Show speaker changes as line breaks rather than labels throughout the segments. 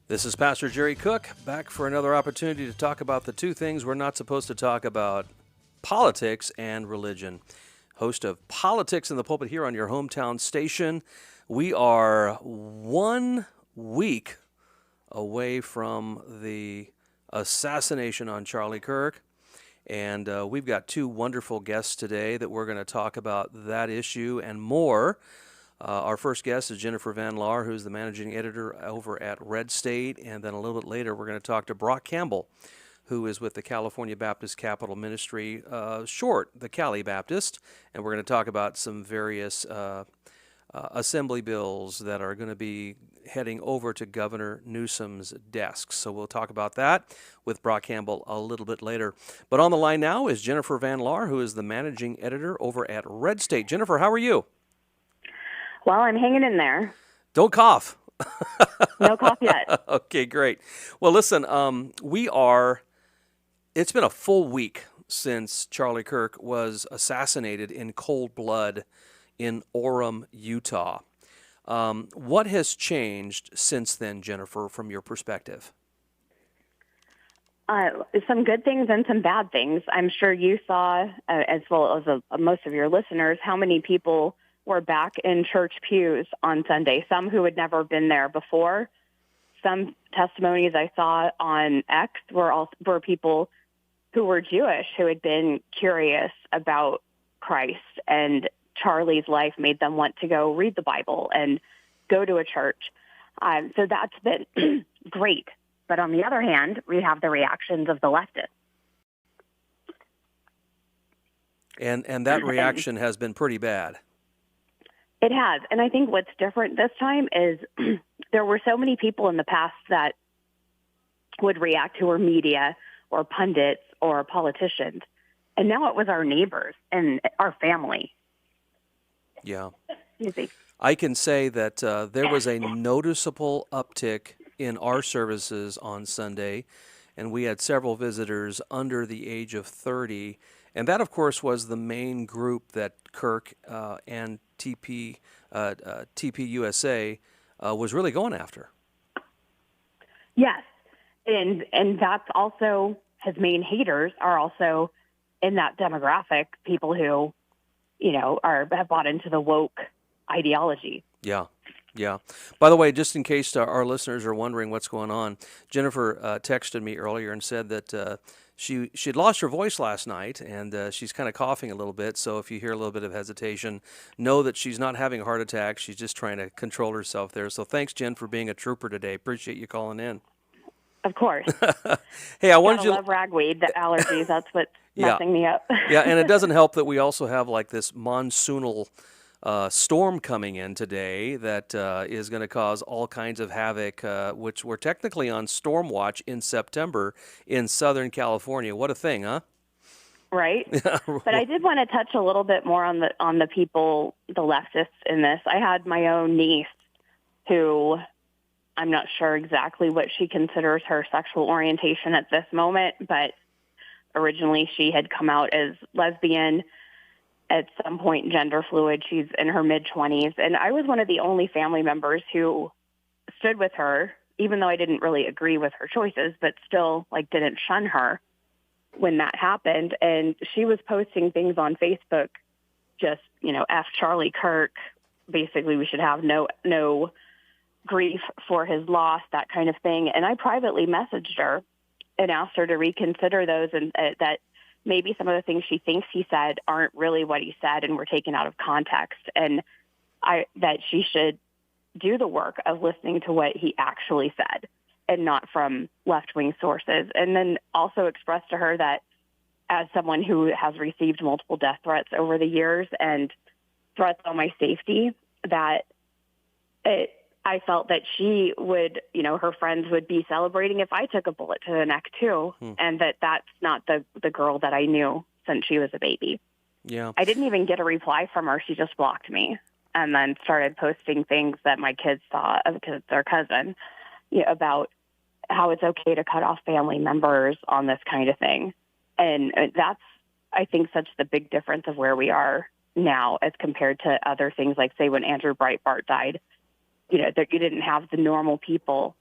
This is Pastor Jerry Cook, back for another opportunity to talk about the two things we're not supposed to talk about, politics and religion. Host of Politics in the Pulpit here on your hometown station. We are 1 week away from the assassination on Charlie Kirk, and we've got two wonderful guests today that we're going to talk about that issue and more. Our first guest is Jennifer Van Laar, who's the managing editor over at Red State, and then a little bit later we're going to talk to Brock Campbell, who is with the California Baptist Capital Ministry, the Cali Baptist, and we're going to talk about some various assembly bills that are going to be heading over to Governor Newsom's desk. So we'll talk about that with Brock Campbell a little bit later. But on the line now is Jennifer Van Laar, who is the managing editor over at Red State. Jennifer, how are you?
Well, I'm hanging in there.
Don't cough.
No cough yet.
Okay, great. Well, listen, it's been a full week since Charlie Kirk was assassinated in cold blood in Orem, Utah. What has changed since then, Jennifer, from your perspective?
Some good things and some bad things. I'm sure you saw, as well as most of your listeners, how many people were back in church pews on Sunday, some who had never been there before. Some testimonies I saw on X were people who were Jewish who had been curious about Christ, and Charlie's life made them want to go read the Bible and go to a church. So that's been great. But on the other hand, we have the reactions of the leftists.
And that reaction has been pretty bad.
It has. And I think what's different this time is there were so many people in the past that would react who were media or pundits or politicians. And now it was our neighbors and our family.
Yeah.
Easy.
I can say that there was a noticeable uptick in our services on Sunday, and we had several visitors under the age of 30. And that, of course, was the main group that Kirk and TPUSA was really going after.
Yes, and that's also his main haters are also in that demographic, people who, have bought into the woke ideology.
Yeah. Yeah. By the way, just in case our listeners are wondering what's going on, Jennifer texted me earlier and said that she'd lost her voice last night, and she's kind of coughing a little bit. So if you hear a little bit of hesitation, know that she's not having a heart attack. She's just trying to control herself there. So thanks, Jen, for being a trooper today. Appreciate you calling in.
Of course.
Hey, I wanted
you love ragweed, the allergies. That's what's messing me up.
Yeah, and it doesn't help that we also have like this monsoonal storm coming in today that is going to cause all kinds of havoc, which we're technically on storm watch in September in Southern California. What a thing, huh?
Right. But I did want to touch a little bit more on the people, the leftists in this. I had my own niece who I'm not sure exactly what she considers her sexual orientation at this moment, but originally she had come out as lesbian, at some point gender fluid. She's in her mid-20s. And I was one of the only family members who stood with her, even though I didn't really agree with her choices, but still didn't shun her when that happened. And she was posting things on Facebook, just, F Charlie Kirk. Basically, we should have no grief for his loss, that kind of thing. And I privately messaged her and asked her to reconsider those, and that maybe some of the things she thinks he said aren't really what he said and were taken out of context, and that she should do the work of listening to what he actually said and not from left-wing sources. And then also expressed to her that as someone who has received multiple death threats over the years and threats on my safety, that I felt that she would, her friends would be celebrating if I took a bullet to the neck too, and that's not the girl that I knew since she was a baby.
Yeah.
I didn't even get a reply from her. She just blocked me and then started posting things that my kids saw of their cousin about how it's okay to cut off family members on this kind of thing. And that's, I think, such the big difference of where we are now as compared to other things, like, say, when Andrew Breitbart died, that you didn't have the normal people,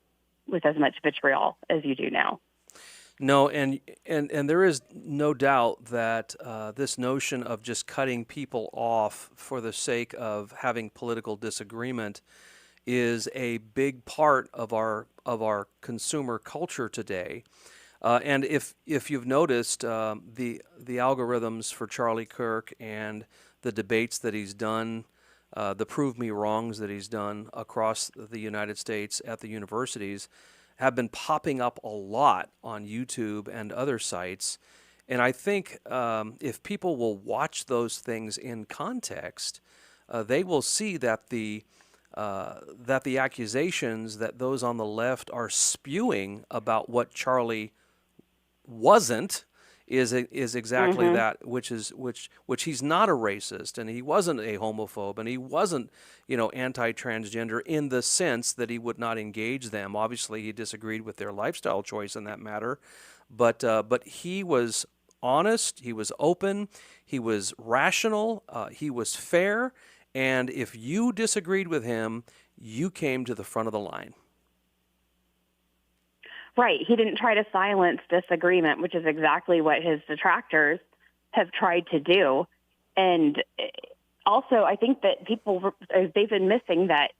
with as much vitriol as you do now.
No, and there is no doubt that this notion of just cutting people off for the sake of having political disagreement is a big part of our consumer culture today. And if you've noticed, the algorithms for Charlie Kirk and the debates that he's done, the prove me wrongs that he's done across the United States at the universities, have been popping up a lot on YouTube and other sites. And I think if people will watch those things in context, they will see that the accusations that those on the left are spewing about what Charlie wasn't is exactly that, which he's not a racist, and he wasn't a homophobe, and he wasn't, anti-transgender in the sense that he would not engage them. Obviously, he disagreed with their lifestyle choice in that matter, but he was honest, he was open, he was rational, he was fair, and if you disagreed with him, you came to the front of the line.
Right. He didn't try to silence disagreement, which is exactly what his detractors have tried to do. And also, I think that they've been missing that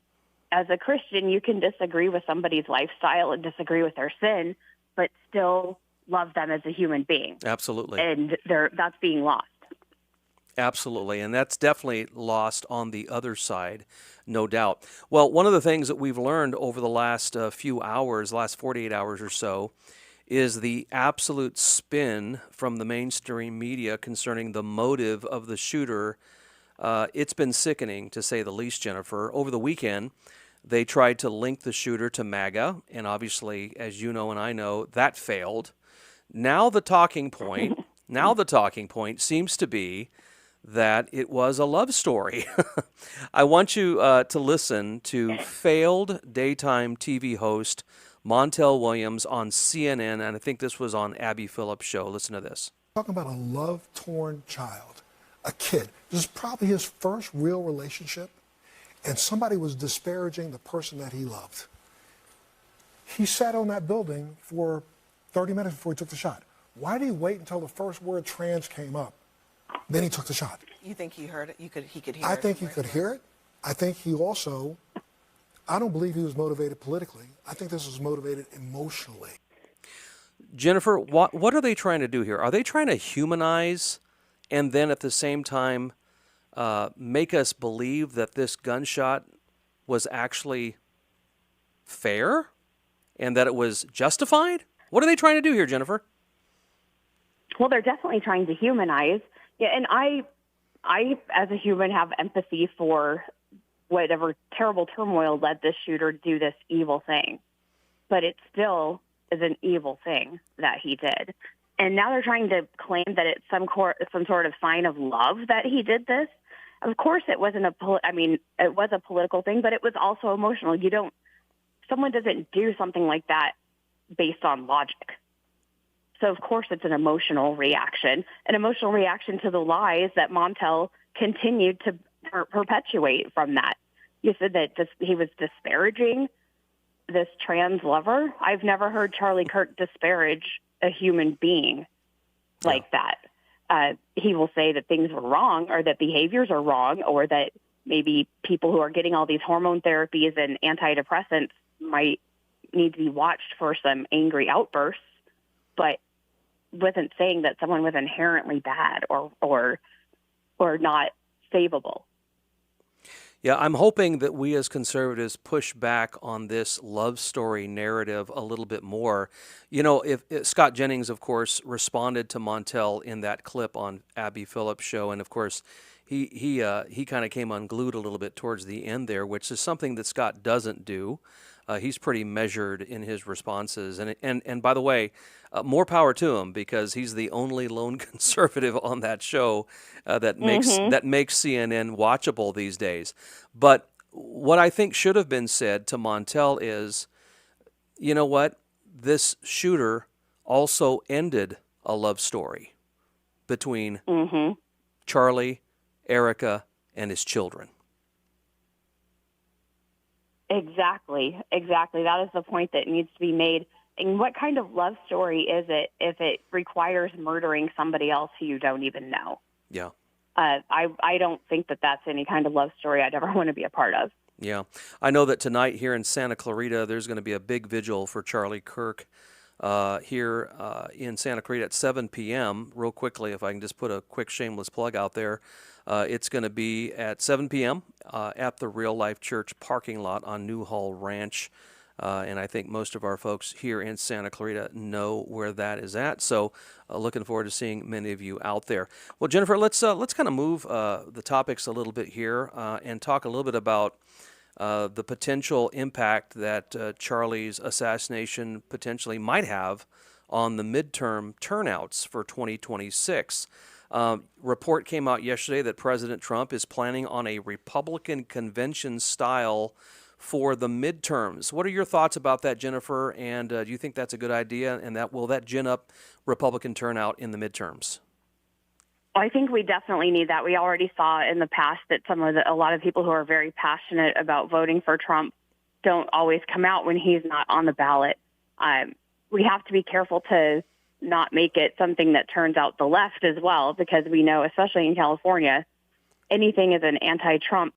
as a Christian, you can disagree with somebody's lifestyle and disagree with their sin, but still love them as a human being.
Absolutely.
And that's being lost.
Absolutely, and that's definitely lost on the other side, no doubt. Well, one of the things that we've learned over the last few hours, last 48 hours or so, is the absolute spin from the mainstream media concerning the motive of the shooter. It's been sickening, to say the least, Jennifer. Over the weekend, they tried to link the shooter to MAGA, and obviously, as you know and I know, that failed. Now the talking point seems to be that it was a love story. I want you to listen to failed daytime TV host Montel Williams on CNN, and I think this was on Abby Phillips' show. Listen to this.
Talking about a love-torn child, a kid. This is probably his first real relationship, and somebody was disparaging the person that he loved. He sat on that building for 30 minutes before he took the shot. Why did he wait until the first word trans came up? Then he took the shot.
You think he heard it? He could hear it?
I think he could hear it. I think he also, I don't believe he was motivated politically. I think this was motivated emotionally.
Jennifer, what are they trying to do here? Are they trying to humanize and then at the same time make us believe that this gunshot was actually fair and that it was justified? What are they trying to do here, Jennifer?
Well, they're definitely trying to humanize. Yeah, and I, as a human, have empathy for whatever terrible turmoil led this shooter to do this evil thing. But it still is an evil thing that he did. And now they're trying to claim that it's some sort of sign of love that he did this. Of course, it wasn't it was a political thing, but it was also emotional. Someone doesn't do something like that based on logic. So, of course, it's an emotional reaction to the lies that Montel continued to perpetuate from that. You said that he was disparaging this trans lover. I've never heard Charlie Kirk disparage a human being like that. He will say that things were wrong or that behaviors are wrong or that maybe people who are getting all these hormone therapies and antidepressants might need to be watched for some angry outbursts, but wasn't saying that someone was inherently bad or not savable.
Yeah, I'm hoping that we as conservatives push back on this love story narrative a little bit more. If Scott Jennings, of course, responded to Montel in that clip on Abby Phillips' show, and of course, he kind of came unglued a little bit towards the end there, which is something that Scott doesn't do. He's pretty measured in his responses, and by the way, more power to him because he's the only lone conservative on that show that makes CNN watchable these days. But what I think should have been said to Montel is, you know what? This shooter also ended a love story between Charlie, Erica, and his children.
Exactly. That is the point that needs to be made. And what kind of love story is it if it requires murdering somebody else who you don't even know?
Yeah.
I don't think that that's any kind of love story I'd ever want to be a part of.
Yeah. I know that tonight here in Santa Clarita, there's going to be a big vigil for Charlie Kirk here in Santa Clarita at 7 p.m. Real quickly, if I can just put a quick shameless plug out there. It's going to be at 7 p.m. At the Real Life Church parking lot on Newhall Ranch. And I think most of our folks here in Santa Clarita know where that is at. So looking forward to seeing many of you out there. Well, Jennifer, let's kind of move the topics a little bit here and talk a little bit about the potential impact that Charlie's assassination potentially might have on the midterm turnouts for 2026. Report came out yesterday that President Trump is planning on a Republican convention style for the midterms. What are your thoughts about that, Jennifer? And do you think that's a good idea? And will that gin up Republican turnout in the midterms?
I think we definitely need that. We already saw in the past that a lot of people who are very passionate about voting for Trump don't always come out when he's not on the ballot. We have to be careful to not make it something that turns out the left as well, because we know, especially in California, anything is an anti-Trump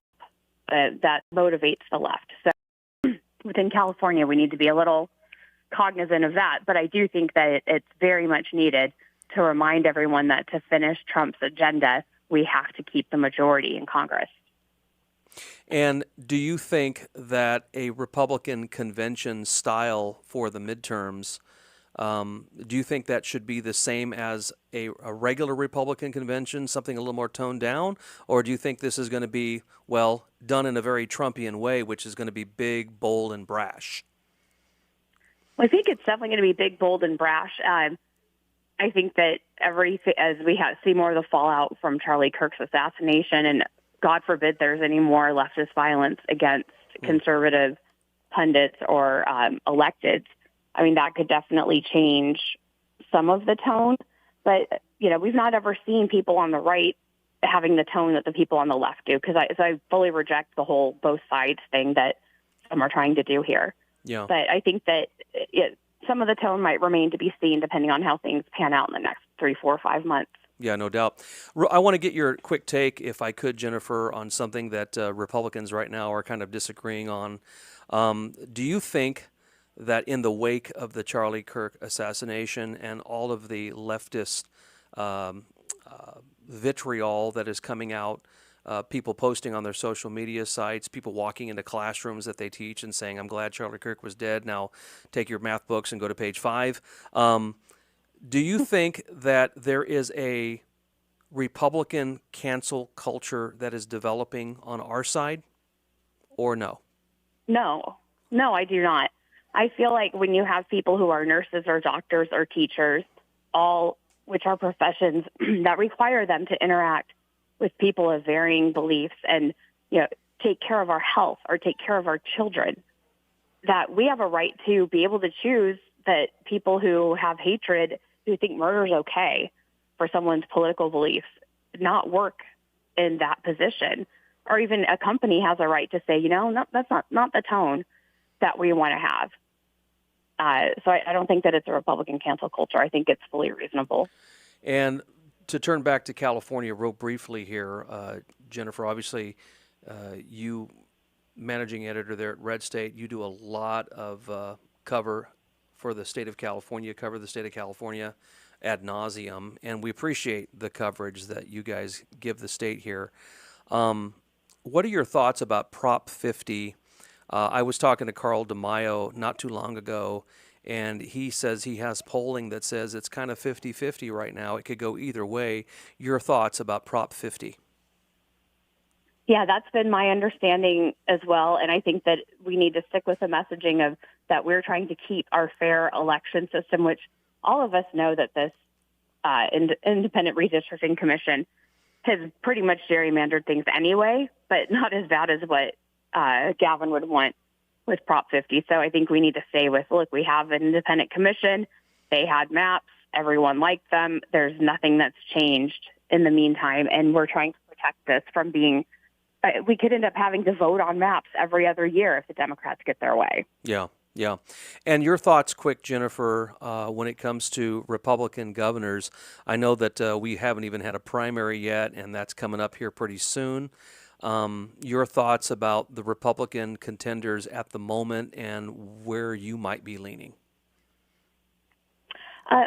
that motivates the left. So within California, we need to be a little cognizant of that. But I do think that it's very much needed to remind everyone that to finish Trump's agenda, we have to keep the majority in Congress.
And do you think that a Republican convention style for the midterms, do you think that should be the same as a regular Republican convention, something a little more toned down? Or do you think this is going to be, well, done in a very Trumpian way, which is going to be big, bold, and brash?
Well, I think it's definitely going to be big, bold, and brash. I think that as we see more of the fallout from Charlie Kirk's assassination, and God forbid there's any more leftist violence against conservative pundits or electeds, I mean, that could definitely change some of the tone. But, we've not ever seen people on the right having the tone that the people on the left do, because I fully reject the whole both sides thing that some are trying to do here.
Yeah.
But I think that some of the tone might remain to be seen depending on how things pan out in the next 3, 4, 5 months.
Yeah, no doubt. I want to get your quick take, if I could, Jennifer, on something that Republicans right now are kind of disagreeing on. Do you think that in the wake of the Charlie Kirk assassination and all of the leftist vitriol that is coming out, people posting on their social media sites, people walking into classrooms that they teach and saying, I'm glad Charlie Kirk was dead, now take your math books and go to page 5. Do you think that there is a Republican cancel culture that is developing on our side, or no?
No, I do not. I feel like when you have people who are nurses or doctors or teachers, all which are professions that require them to interact with people of varying beliefs and, take care of our health or take care of our children, that we have a right to be able to choose that people who have hatred, who think murder is okay for someone's political beliefs, not work in that position. Or even a company has a right to say, no, that's not the tone that we want to have. So I don't think that it's a Republican cancel culture. I think it's fully reasonable.
And to turn back to California real briefly here, Jennifer, obviously you, managing editor there at Red State, you do a lot of cover for the state of California, cover the state of California ad nauseum, and we appreciate the coverage that you guys give the state here. What are your thoughts about Prop 50? I was talking to Carl DeMaio not too long ago, and he says he has polling that says it's kind of 50-50 right now. It could go either way. Your thoughts about Prop 50?
Yeah, that's been my understanding as well, and I think that we need to stick with the messaging of that we're trying to keep our fair election system, which all of us know that this Independent Redistricting Commission has pretty much gerrymandered things anyway, but not as bad as what Gavin would want with Prop 50. So I think we need to say look, we have an independent commission. They had maps. Everyone liked them. There's nothing that's changed in the meantime, and we're trying to protect this from being we could end up having to vote on maps every other year if the Democrats get their way.
Yeah, yeah. And your thoughts, quick, Jennifer, when it comes to Republican governors. I know that we haven't even had a primary yet, and that's coming up here pretty soon. Your thoughts about the Republican contenders at the moment and where you might be leaning?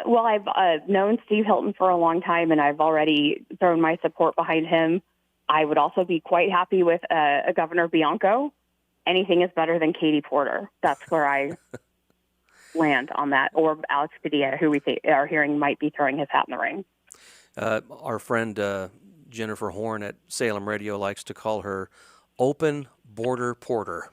Well, I've known Steve Hilton for a long time, and I've already thrown my support behind him. I would also be quite happy with a Governor Bianco. Anything is better than Katie Porter. That's where I land on that. Or Alex Padilla, who we are hearing might be throwing his hat in the ring.
Our friend Jennifer Horn at Salem Radio likes to call her Open Border Porter.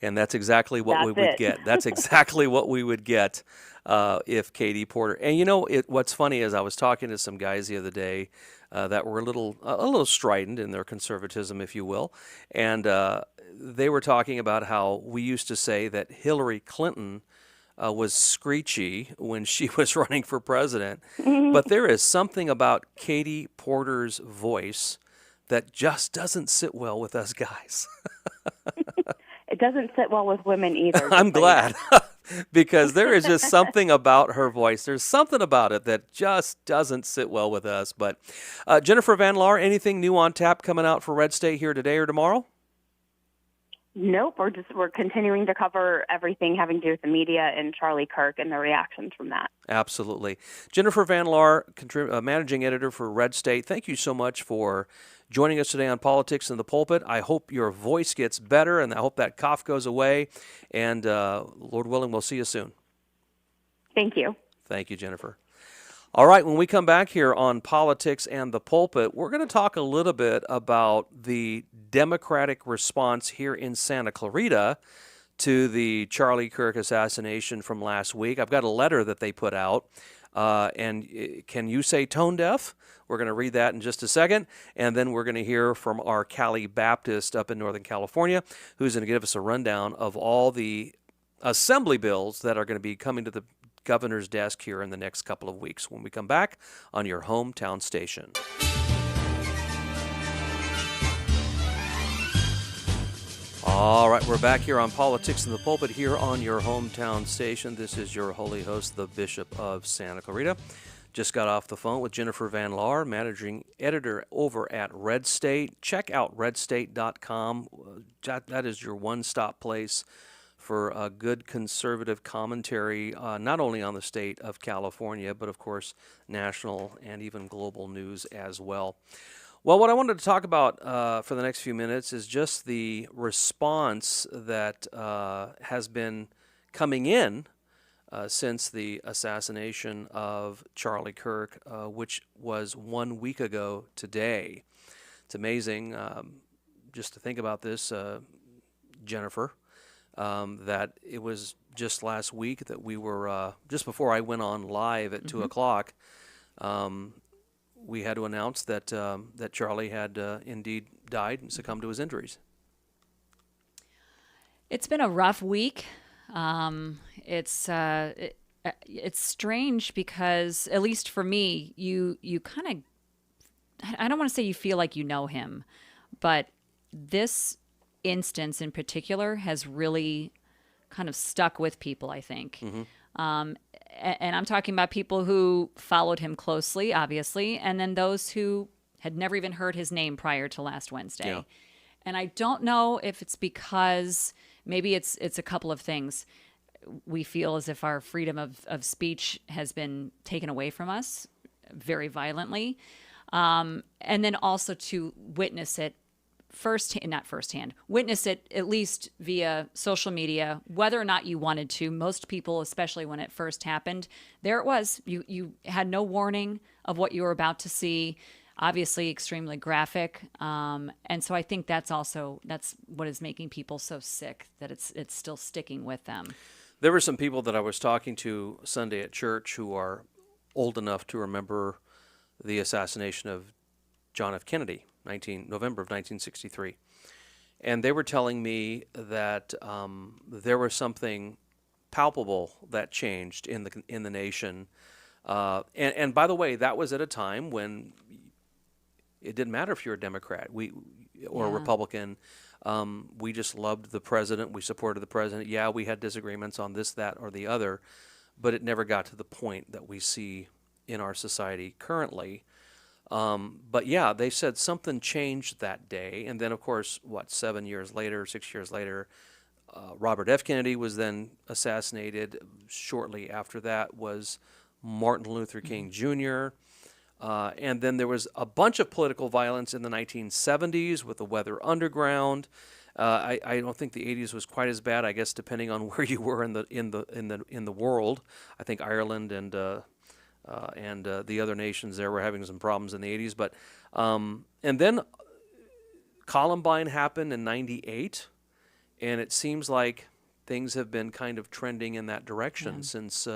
And that's exactly what we would get. That's exactly what we would get if Katie Porter. And you know, what's funny is I was talking to some guys the other day that were a little strident in their conservatism, if you will, and they were talking about how we used to say that Hillary Clinton was screechy when she was running for president, but there is something about Katie Porter's voice that just doesn't sit well with us guys.
It doesn't sit well with women either.
I'm glad, because there is just something about her voice. There's something about it that just doesn't sit well with us. But Jennifer Van Laar, anything new on tap coming out for Red State here today or tomorrow?
Nope. We're continuing to cover everything having to do with the media and Charlie Kirk and the reactions from that. Absolutely.
Jennifer Van Laar, managing editor for Red State, thank you so much for joining us today on Politics in the Pulpit. I hope your voice gets better, and I hope that cough goes away. And Lord willing, we'll see you soon.
Thank you.
Thank you, Jennifer. All right, when we come back here on Politics and the Pulpit, we're going to talk a little bit about the Democratic response here in Santa Clarita to the Charlie Kirk assassination from last week. I've got a letter that they put out, and can you say tone deaf? We're going to read that in just a second, and then we're going to hear from our Cali Baptist up in Northern California, who's going to give us a rundown of all the assembly bills that are going to be coming to the governor's desk here in the next couple of weeks when we come back on your hometown station. All right, we're back here on Politics in the Pulpit here on your hometown station. This is your holy host, the Bishop of Santa Clarita. Just got off the phone with Jennifer Van Laar, managing editor over at Red State. Check out redstate.com. That is your one-stop place for a good conservative commentary, not only on the state of California, but of course national and even global news as well. Well, what I wanted to talk about for the next few minutes is just the response that has been coming in since the assassination of Charlie Kirk, which was 1 week ago today. It's amazing just to think about this, Jennifer, that it was just last week that we were, just before I went on live at 2 o'clock, we had to announce that that Charlie had indeed died and succumbed to his injuries.
It's been a rough week. It's strange because, at least for me, you kind of, I don't want to say you feel like you know him, but this instance in particular has really kind of stuck with people, I think. And I'm talking about people who followed him closely, obviously, and then those who had never even heard his name prior to last Wednesday. Yeah. And I don't know if it's because maybe it's a couple of things. We feel as if our freedom of speech has been taken away from us very violently. And then also to witness it witness it at least via social media, whether or not you wanted to. Most people, especially when it first happened, there it was. You had no warning of what you were about to see. Obviously extremely graphic. And so I think that's what is making people so sick, that it's still sticking with them.
There were some people that I was talking to Sunday at church who are old enough to remember the assassination of John F. Kennedy, November of 1963. And they were telling me that there was something palpable that changed in the nation. And by the way, that was at a time when it didn't matter if you're a Democrat. or
Yeah.
Republican. We just loved the president. We supported the president. Yeah, we had disagreements on this, that, or the other, but it never got to the point that we see in our society currently. But yeah, they said something changed that day. And then, of course, 7 years later, 6 years later, Robert F. Kennedy was then assassinated. Shortly after that was Martin Luther King Jr. And then there was a bunch of political violence in the 1970s with the Weather Underground. I don't think the 80s was quite as bad. I guess depending on where you were in the world. I think Ireland and the other nations there were having some problems in the 80s. But and then Columbine happened in '98, and it seems like things have been kind of trending in that direction since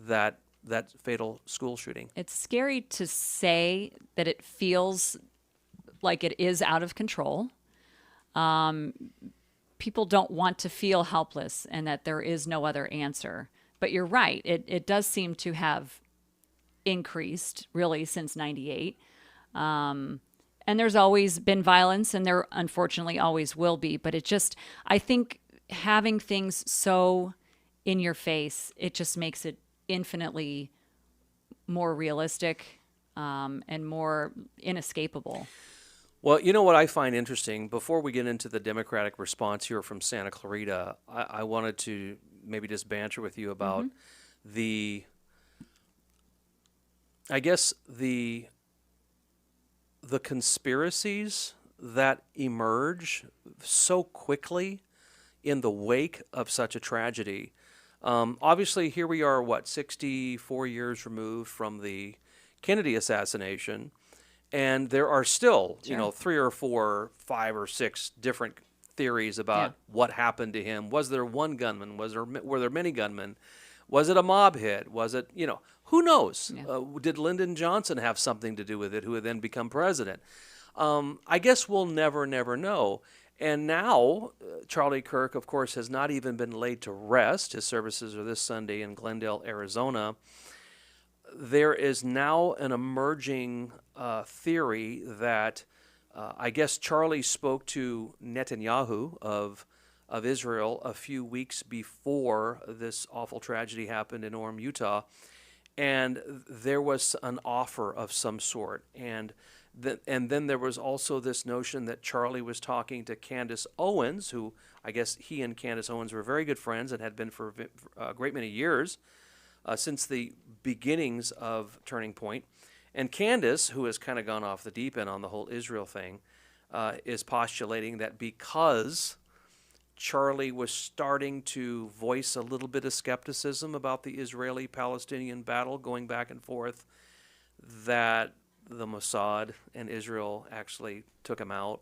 that fatal school shooting.
It's scary to say that it feels like it is out of control. People don't want to feel helpless and that there is no other answer. But you're right. It does seem to have increased really since '98. And there's always been violence, and there unfortunately always will be. But I think having things so in your face, it just makes it infinitely more realistic and more inescapable.
Well, you know what I find interesting, before we get into the Democratic response here from Santa Clarita, I wanted to maybe just banter with you about the conspiracies that emerge so quickly in the wake of such a tragedy. Obviously, here we are, 64 years removed from the Kennedy assassination, and there are still, 3 or 4, 5 or 6 different theories about what happened to him. Was there one gunman? Were there many gunmen? Was it a mob hit? Was it, who knows?
Yeah.
Did Lyndon Johnson have something to do with it, who would then become president? I guess we'll never know. And now, Charlie Kirk, of course, has not even been laid to rest. His services are this Sunday in Glendale, Arizona. There is now an emerging theory that I guess Charlie spoke to Netanyahu of Israel a few weeks before this awful tragedy happened in Orem, Utah, and there was an offer of some sort. And then there was also this notion that Charlie was talking to Candace Owens, who I guess he and Candace Owens were very good friends and had been for a great many years, since the beginnings of Turning Point. And Candace, who has kind of gone off the deep end on the whole Israel thing, is postulating that because Charlie was starting to voice a little bit of skepticism about the Israeli-Palestinian battle going back and forth, that the Mossad and Israel actually took him out.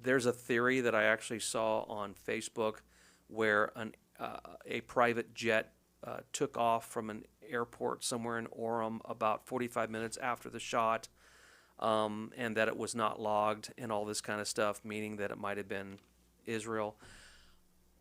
There's a theory that I actually saw on Facebook where a private jet took off from an airport somewhere in Orem about 45 minutes after the shot, and that it was not logged and all this kind of stuff, meaning that it might have been Israel.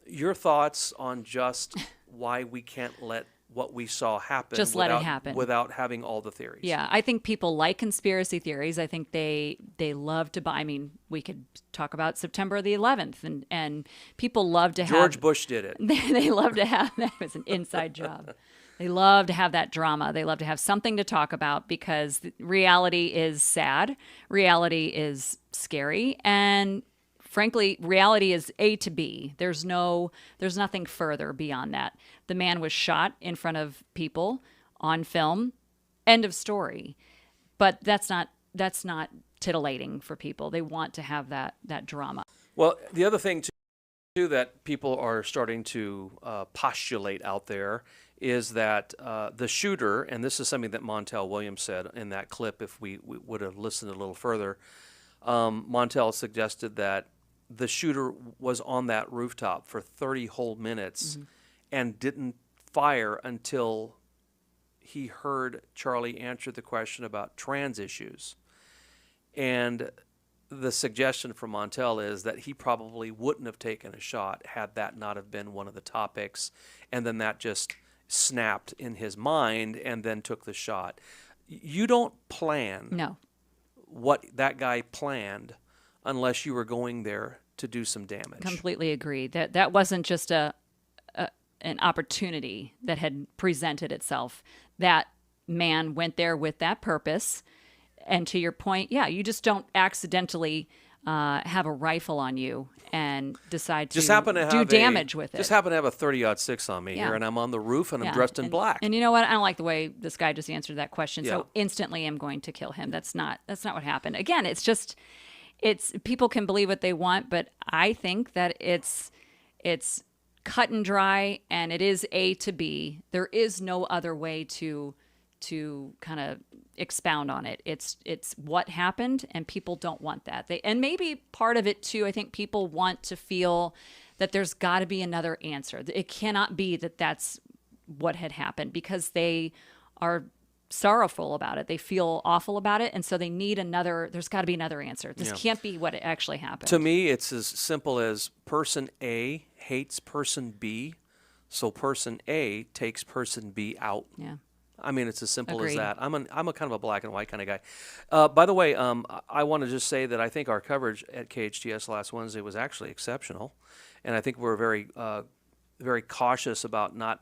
Your thoughts on just why we can't let what we saw happen,
Just let it happen
without having all the theories?
Yeah, I think people like conspiracy theories. I think they love to buy. I mean, we could talk about September the 11th, and people love to have.
George Bush did it.
They love to have that. It was an inside job. They love to have that drama. They love to have something to talk about because reality is sad. Reality is scary, and frankly, reality is A to B. There's nothing further beyond that. The man was shot in front of people on film. End of story. But that's not titillating for people. They want to have that drama.
Well, the other thing too that people are starting to postulate out there is that the shooter, and this is something that Montel Williams said in that clip, if we would have listened a little further, Montel suggested that the shooter was on that rooftop for 30 whole minutes and didn't fire until he heard Charlie answer the question about trans issues. And the suggestion from Montel is that he probably wouldn't have taken a shot had that not have been one of the topics, and then that just snapped in his mind and then took the shot. You don't plan
No.
what that guy planned unless you were going there to do some damage.
Completely agree. That wasn't just an opportunity that had presented itself. That man went there with that purpose. And to your point, yeah, you just don't accidentally have a rifle on you and decide to do damage with it.
Just happen to have a 30-06 on me here, and I'm on the roof and I'm dressed in black.
And you know what? I don't like the way this guy just answered that question.
Yeah.
So instantly, I'm going to kill him. That's not what happened. Again, it's people can believe what they want, but I think that it's cut and dry, and it is A to B. There is no other way to kind of expound on it. It's what happened, and people don't want that. And maybe part of it too, I think people want to feel that there's got to be another answer. It cannot be that that's what had happened, because they are sorrowful about it. They feel awful about it, and so they need there's got to be another answer. This can't be what actually happened.
To me, it's as simple as person A hates person B, so person A takes person B out.
Yeah.
I mean, it's as simple
Agreed.
as that. I'm a kind of a black and white kind of guy. By the way, I want to just say that I think our coverage at KHTS last Wednesday was actually exceptional, and I think we're very, very cautious about not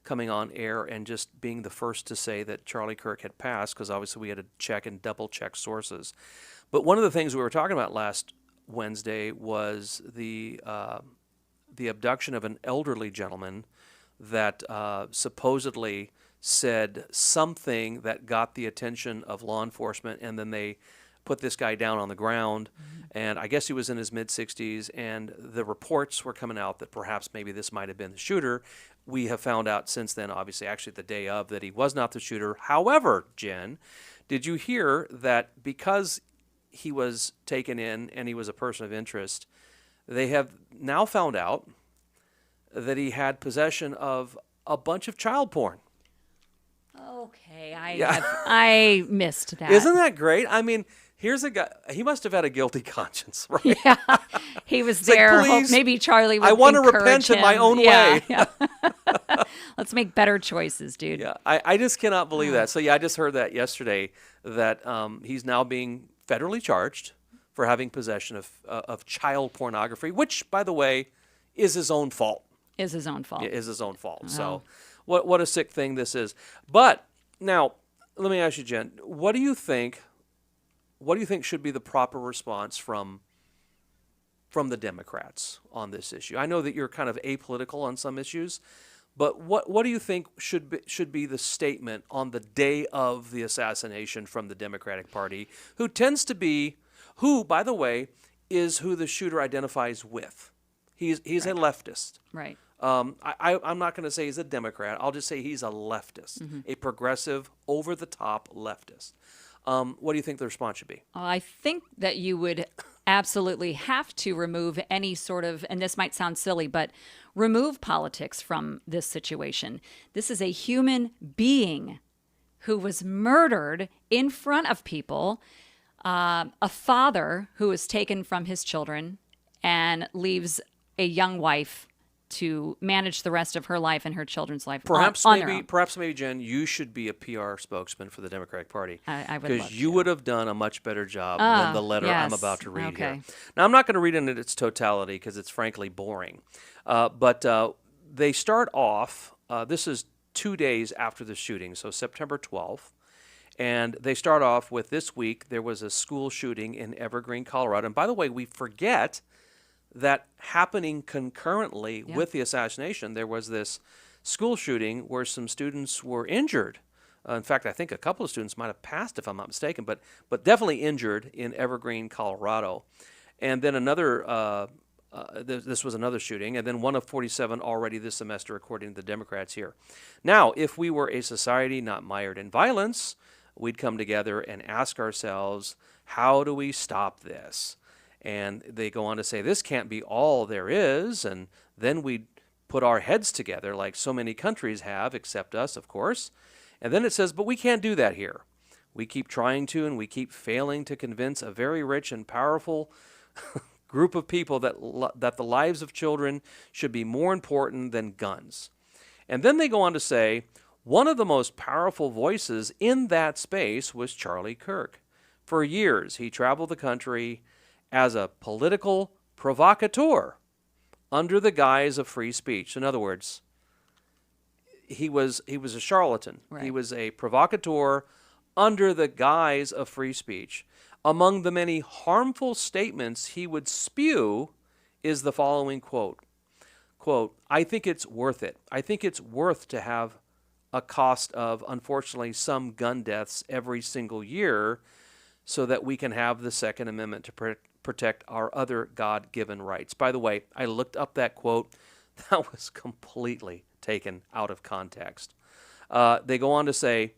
coming on air and just being the first to say that Charlie Kirk had passed, because obviously we had to check and double check sources. But one of the things we were talking about last Wednesday was the abduction of an elderly gentleman that supposedly said something that got the attention of law enforcement, and then they put this guy down on the ground. And I guess he was in his mid-60s, and the reports were coming out that perhaps maybe this might have been the shooter. We have found out since then, obviously, actually the day of, that he was not the shooter. However, Jen, did you hear that because he was taken in and he was a person of interest, they have now found out that he had possession of a bunch of child porn?
Okay, I missed that.
Isn't that great? I mean, here's a guy. He must have had a guilty conscience, right?
Yeah, he was there.
Like, please,
maybe Charlie would
I want to
encourage
repent in
him.
my own way.
Yeah. Let's make better choices, dude.
Yeah, I just cannot believe that. So, yeah, I just heard that yesterday, that he's now being federally charged for having possession of child pornography, which, by the way, is his own fault.
Is his own fault.
It is his own fault.
Oh.
So what a sick thing this is. But now, let me ask you, Jen, what do you think should be the proper response from the Democrats on this issue? I know that you're kind of apolitical on some issues, but what do you think should be the statement on the day of the assassination from the Democratic Party, who, by the way, is who the shooter identifies with? He's a leftist.
Right.
I'm not going to say he's a Democrat. I'll just say he's a leftist, a progressive, over-the-top leftist. What do you think the response should be?
I think that you would absolutely have to remove any sort of, and this might sound silly, but remove politics from this situation. This is a human being who was murdered in front of people, a father who was taken from his children and leaves a young wife to manage the rest of her life and her children's life.
Perhaps
on their own.
maybe, Jen, you should be a PR spokesman for the Democratic Party.
I would love to.
Because you would have done a much better job than the letter I'm
yes.
about to read
Okay.
here. Now, I'm not going to read it in its totality because it's frankly boring. But they start off, this is 2 days after the shooting, so September 12th. And they start off with, this week, there was a school shooting in Evergreen, Colorado. And by the way, we forget that happening concurrently with the assassination, there was this school shooting where some students were injured. In fact, I think a couple of students might have passed, if I'm not mistaken, but definitely injured in Evergreen, Colorado. And then another, this was another shooting, and then one of 47 already this semester, according to the Democrats here. Now, if we were a society not mired in violence, we'd come together and ask ourselves, how do we stop this? And they go on to say, this can't be all there is, and then we'd put our heads together like so many countries have, except us, of course. And then it says, but we can't do that here. We keep trying to, and we keep failing to convince a very rich and powerful group of people that the lives of children should be more important than guns. And then they go on to say, one of the most powerful voices in that space was Charlie Kirk. For years, he traveled the country as a political provocateur under the guise of free speech. In other words, he was a charlatan.
Right.
He was a provocateur under the guise of free speech. Among the many harmful statements he would spew is the following quote, "I think it's worth it. I think it's worth to have a cost of, unfortunately, some gun deaths every single year so that we can have the Second Amendment to protect our other God-given rights." By the way, I looked up that quote. That was completely taken out of context. They go on to say,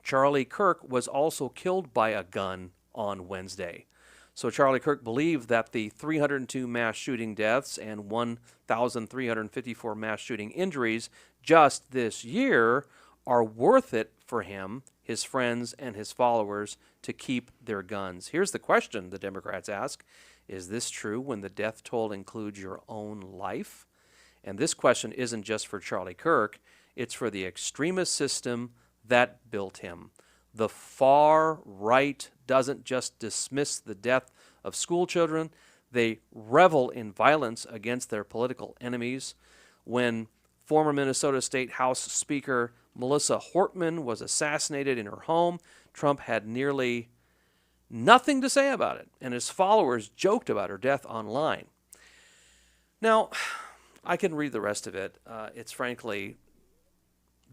Charlie Kirk was also killed by a gun on Wednesday. So Charlie Kirk believed that the 302 mass shooting deaths and 1,354 mass shooting injuries just this year are worth it for him, his friends, and his followers to keep their guns. Here's the question the Democrats ask. Is this true when the death toll includes your own life? And this question isn't just for Charlie Kirk. It's for the extremist system that built him. The far right doesn't just dismiss the death of school children. They revel in violence against their political enemies. When former Minnesota State House Speaker Melissa Hortman was assassinated in her home, Trump had nearly nothing to say about it, and his followers joked about her death online. Now, I can read the rest of it. It's frankly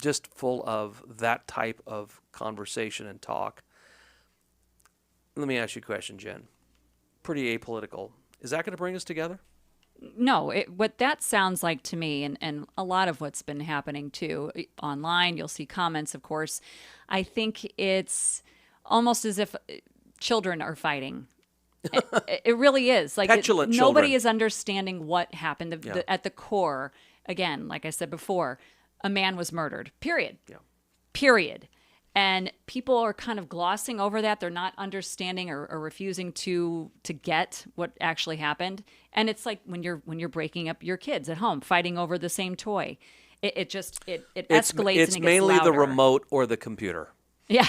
just full of that type of conversation and talk. Let me ask you a question, Jen. Pretty apolitical. Is that going to bring us together?
No, what that sounds like to me, and a lot of what's been happening too, online, you'll see comments, of course. I think it's almost as if children are fighting. It really is. Like
Petulant
nobody
children.
is understanding what happened. At the core, again, like I said before, a man was murdered. Period.
Yeah.
Period. And people are kind of glossing over that. They're not understanding or refusing to get what actually happened. And it's like when you're breaking up your kids at home, fighting over the same toy. It escalates.
It's
and it gets
mainly
louder.
the remote or the computer.
Yeah.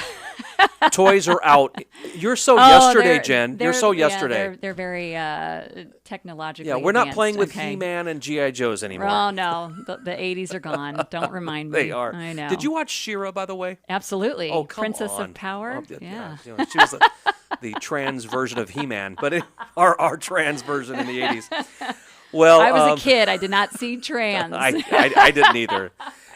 Toys are out. You're so Jen. You're so yesterday.
They're very technologically
Yeah, we're not
advanced.
playing with
Okay.
He-Man and G.I. Joes anymore.
Oh, no. The 80s are gone. Don't remind me.
They are.
I know.
Did you watch She-Ra, by the way?
Absolutely.
Oh, come
Princess
on.
of Power?
Oh,
yeah.
You know, she was the trans version of He-Man, but our trans version in the 80s. Well,
I was a kid. I did not see trans.
I didn't either.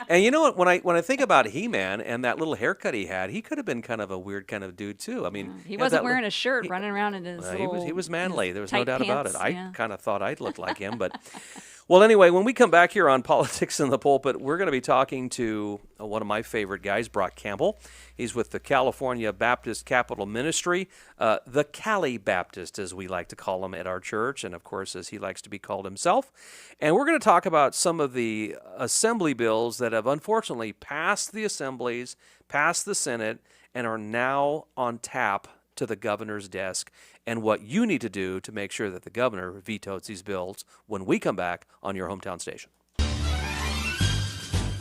And you know what? When I think about He-Man and that little haircut he had, he could have been kind of a weird kind of dude too. I mean,
he wasn't wearing a shirt, running around in his little.
He was manly. There was no
tight
doubt about it.
pants,
I
yeah.
kind of thought I'd look like him, but. Well, anyway, when we come back here on Politics in the Pulpit, we're going to be talking to one of my favorite guys, Brock Campbell. He's with the California Baptist Capital Ministry, the Cali Baptist, as we like to call him at our church, and of course, as he likes to be called himself. And we're going to talk about some of the assembly bills that have unfortunately passed the assemblies, passed the Senate, and are now on tap to the governor's desk, and what you need to do to make sure that the governor vetoes these bills when we come back on your hometown station.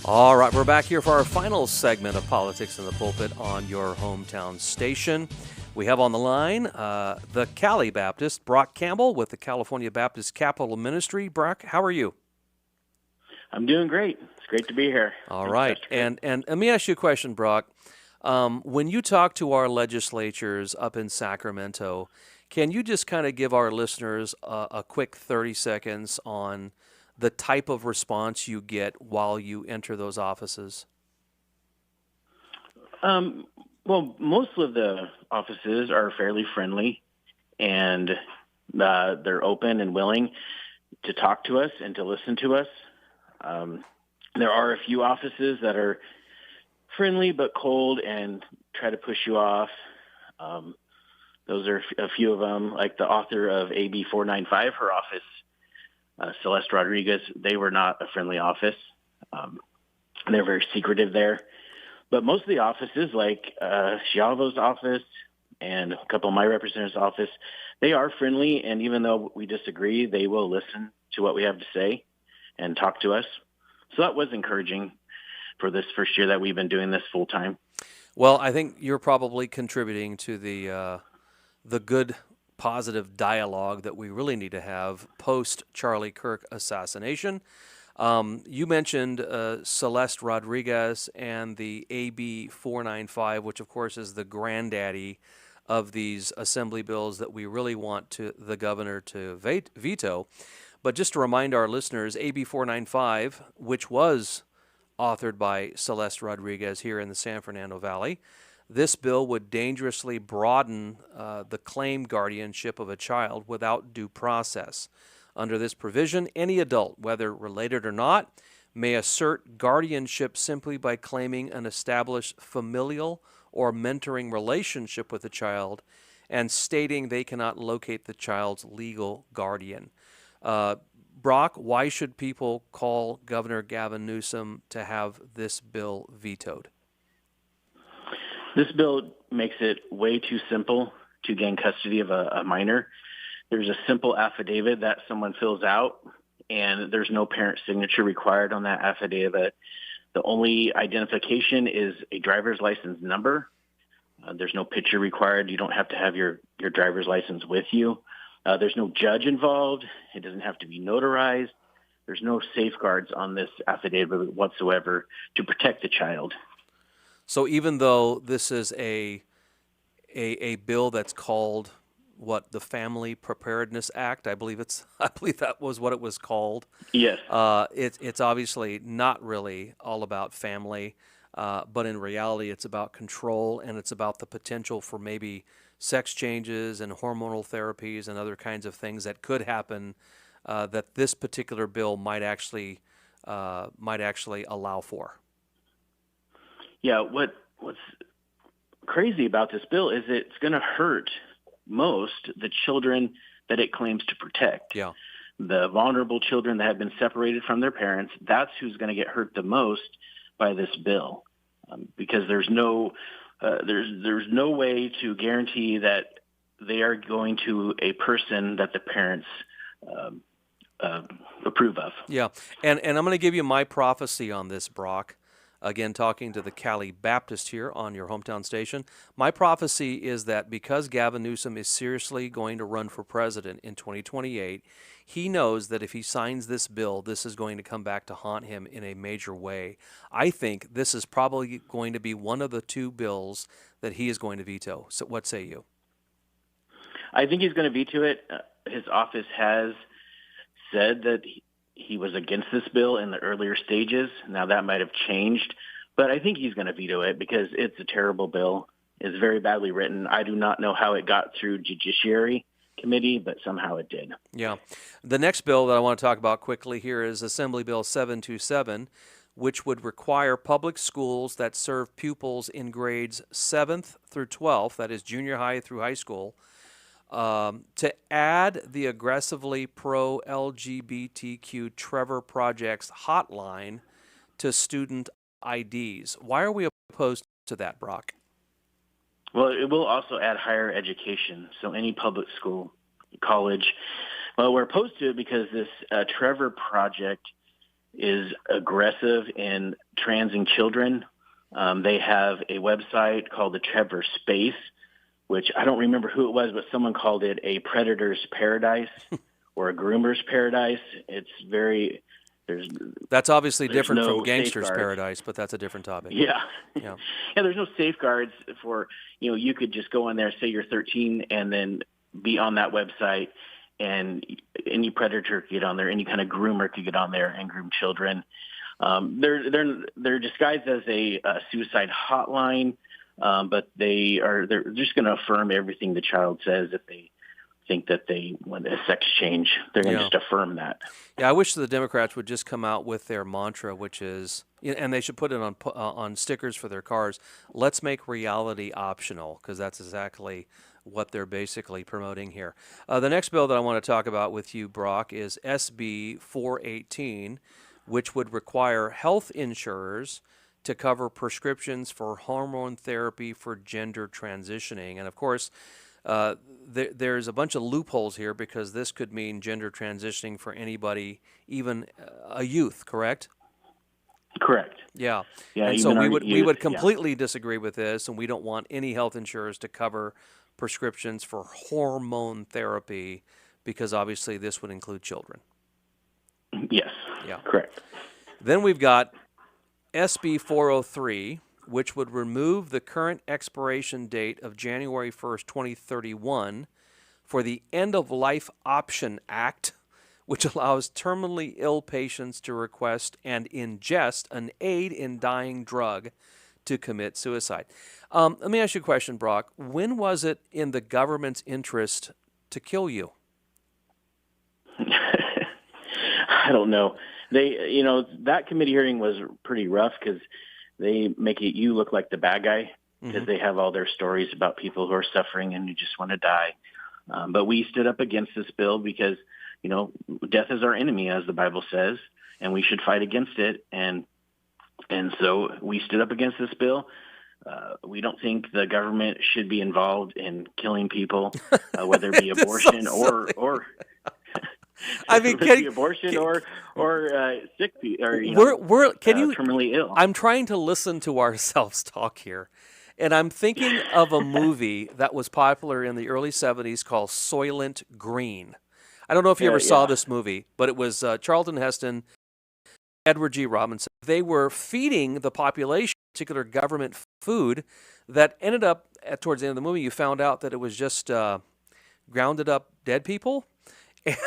All right, we're back here for our final segment of Politics in the Pulpit on your hometown station. We have on the line the Cali Baptist, Brock Campbell with the California Baptist Capital Ministry. Brock, how are you?
I'm doing great. It's great to be here.
All right, and let me ask you a question, Brock. When you talk to our legislatures up in Sacramento, can you just kind of give our listeners a quick 30 seconds on the type of response you get while you enter those offices?
Well, most of the offices are fairly friendly, and they're open and willing to talk to us and to listen to us. There are a few offices that are friendly but cold and try to push you off. Those are a few of them, like the author of AB 495, her office, Celeste Rodriguez. They were not a friendly office. They're very secretive there. But most of the offices, like Schiavo's office and a couple of my representatives' office, they are friendly, and even though we disagree, they will listen to what we have to say and talk to us. So that was encouraging for this first year that we've been doing this full time.
Well, I think you're probably contributing to the good positive dialogue that we really need to have post Charlie Kirk assassination. You mentioned Celeste Rodriguez and the AB 495, which of course is the granddaddy of these assembly bills that we really want the governor to veto. But just to remind our listeners, AB 495, which was authored by Celeste Rodriguez here in the San Fernando Valley, this bill would dangerously broaden the claimed guardianship of a child without due process. Under this provision, any adult, whether related or not, may assert guardianship simply by claiming an established familial or mentoring relationship with the child and stating they cannot locate the child's legal guardian. Brock, why should people call Governor Gavin Newsom to have this bill vetoed?
This bill makes it way too simple to gain custody of a minor. There's a simple affidavit that someone fills out, and there's no parent signature required on that affidavit. The only identification is a driver's license number. There's no picture required. You don't have to have your driver's license with you. There's no judge involved. It doesn't have to be notarized. There's no safeguards on this affidavit whatsoever to protect the child.
So even though this is a bill that's called the Family Preparedness Act, I believe that was what it was called.
Yes.
It's obviously not really all about family, but in reality, it's about control, and it's about the potential for maybe sex changes and hormonal therapies and other kinds of things that could happen that this particular bill might actually allow for.
Yeah, what's crazy about this bill is it's going to hurt most the children that it claims to protect.
Yeah.
The vulnerable children that have been separated from their parents, that's who's going to get hurt the most by this bill, because there's no way to guarantee that they are going to a person that the parents approve of.
Yeah, and I'm going to give you my prophecy on this, Brock. Again, talking to the Cali Baptist here on your hometown station. My prophecy is that because Gavin Newsom is seriously going to run for president in 2028, he knows that if he signs this bill, this is going to come back to haunt him in a major way. I think this is probably going to be one of the two bills that he is going to veto. So what say you?
I think he's going to veto it. His office has said that he was against this bill in the earlier stages. Now that might have changed, but I think he's going to veto it because it's a terrible bill. It's very badly written. I do not know how it got through Judiciary Committee, but somehow it did.
Yeah. The next bill that I want to talk about quickly here is Assembly Bill 727, which would require public schools that serve pupils in grades 7th through 12th, that is junior high through high school, to add the aggressively pro-LGBTQ Trevor Project's hotline to student IDs. Why are we opposed to that, Brock?
Well, it will also add higher education, so any public school, college. Well, we're opposed to it because this Trevor Project is aggressive in transing children. They have a website called the Trevor Space, which I don't remember who it was, but someone called it a predator's paradise or a groomer's paradise.
That's obviously different
no
from gangster's
safeguards.
paradise, but that's a different topic.
Yeah.
Yeah.
Yeah, there's no safeguards for, you could just go on there, say you're 13, and then be on that website, and any predator could get on there, any kind of groomer could get on there and groom children. They're disguised as a suicide hotline. But they're just going to affirm everything the child says. If they think that they want a sex change, they're going to just affirm that.
Yeah, I wish the Democrats would just come out with their mantra, which is, and they should put it on stickers for their cars. Let's make reality optional, because that's exactly what they're basically promoting here. The next bill that I want to talk about with you, Brock, is SB 418, which would require health insurers to cover prescriptions for hormone therapy for gender transitioning. And of course, there's a bunch of loopholes here because this could mean gender transitioning for anybody, even a youth, correct?
Correct.
Yeah.
Yeah.
And so we would completely disagree with this, and we don't want any health insurers to cover prescriptions for hormone therapy, because obviously this would include children.
Yes.
Yeah.
Correct.
Then we've got SB 403, which would remove the current expiration date of January 1st, 2031 for the End of Life Option Act, which allows terminally ill patients to request and ingest an aid-in-dying drug to commit suicide. Let me ask you a question, Brock. When was it in the government's interest to kill you?
I don't know. That committee hearing was pretty rough because they make you look like the bad guy because they have all their stories about people who are suffering and who just want to die. But we stood up against this bill because, death is our enemy, as the Bible says, and we should fight against it. And so we stood up against this bill. We don't think the government should be involved in killing people, whether it be abortion or I mean, abortion or sick people or terminally ill.
I'm trying to listen to ourselves talk here, and I'm thinking of a movie that was popular in the early '70s called Soylent Green. I don't know if you ever saw this movie, but it was Charlton Heston, Edward G. Robinson. They were feeding the population particular government food that ended up towards the end of the movie. You found out that it was just grounded up dead people.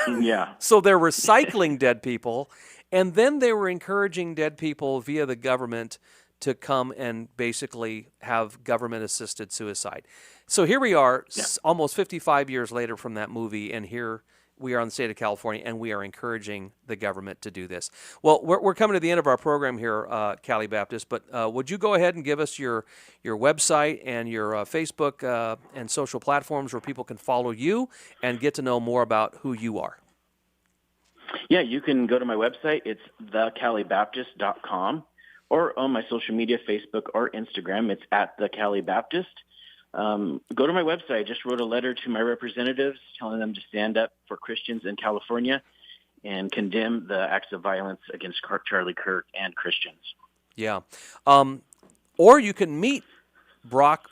Yeah.
So they're recycling dead people, and then they were encouraging dead people via the government to come and basically have government-assisted suicide. So here we are, almost 55 years later from that movie, and here we are in the state of California, and we are encouraging the government to do this. Well, we're coming to the end of our program here, Cali Baptist, but would you go ahead and give us your website and your Facebook and social platforms where people can follow you and get to know more about who you are?
Yeah, you can go to my website. It's thecalibaptist.com, or on my social media, Facebook or Instagram, it's @thecalibaptist. Go to my website. I just wrote a letter to my representatives telling them to stand up for Christians in California and condemn the acts of violence against Charlie Kirk and Christians.
Yeah. Or you can meet Brock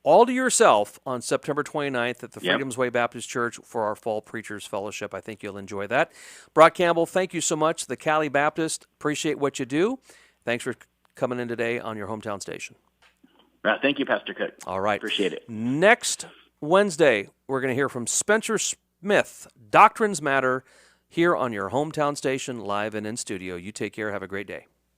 all to yourself on September 29th at the Freedom's Way Baptist Church for our Fall Preachers Fellowship. I think you'll enjoy that. Brock Campbell, thank you so much. The Cali Baptist, appreciate what you do. Thanks for coming in today on your hometown station.
Thank you, Pastor Cook.
All right.
Appreciate it.
Next Wednesday, we're going to hear from Spencer Smith, Doctrines Matter, here on your hometown station, live and in studio. You take care. Have a great day.